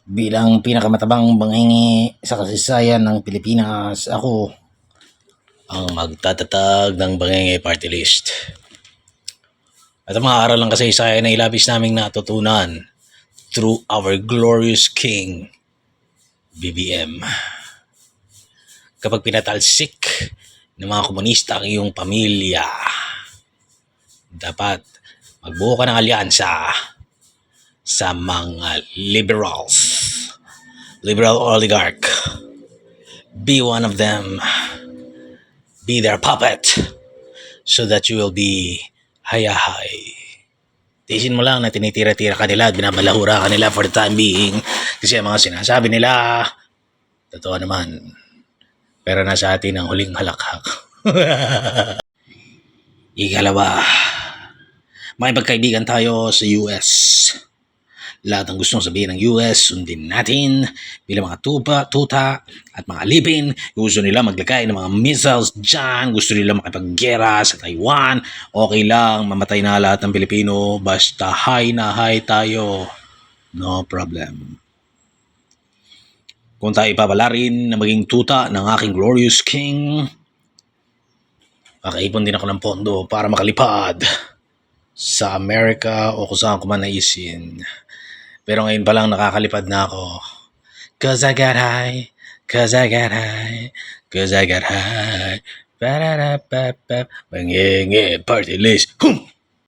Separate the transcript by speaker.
Speaker 1: Bilang pinakamatabang banghingi sa kasaysayan ng Pilipinas, ako ang magtatatag ng Bangenge Party List. At ang mga aral ng kasaysayan na ilabis naming natutunan through our glorious King, BBM. Kapag pinatalsik ng mga komunista ang iyong pamilya, dapat magbuo ka ng alyansa sa mga liberal oligarch. Be one of them. Be their puppet so that you will be hayahay. Tiisin mo lang na tinitira-tira ka nila at binabalahura ka nila for the time being kasi ang mga sinasabi nila, totoo naman. Pero nasa atin ang huling halakhak. Ikalawa, makipagkaibigan tayo sa US. Lahat ng gustong sabihin ng US, sundin natin bilang mga tuta at mga alipin. Gusto nila maglagay ng mga missiles dyan. Gusto nila makipaggera sa Taiwan. Okay lang, mamatay na lahat ng Pilipino. Basta high na high tayo. No problem. Kung tayo ipapalarin na maging tuta ng aking glorious king, makaipon din ako ng pondo para makalipad sa Amerika o kung saan ko man naisin. Pero ngayon pa lang nakakalipad na ako. Cause I got high. Cause I got high. Cause I got high. Bangenge party list.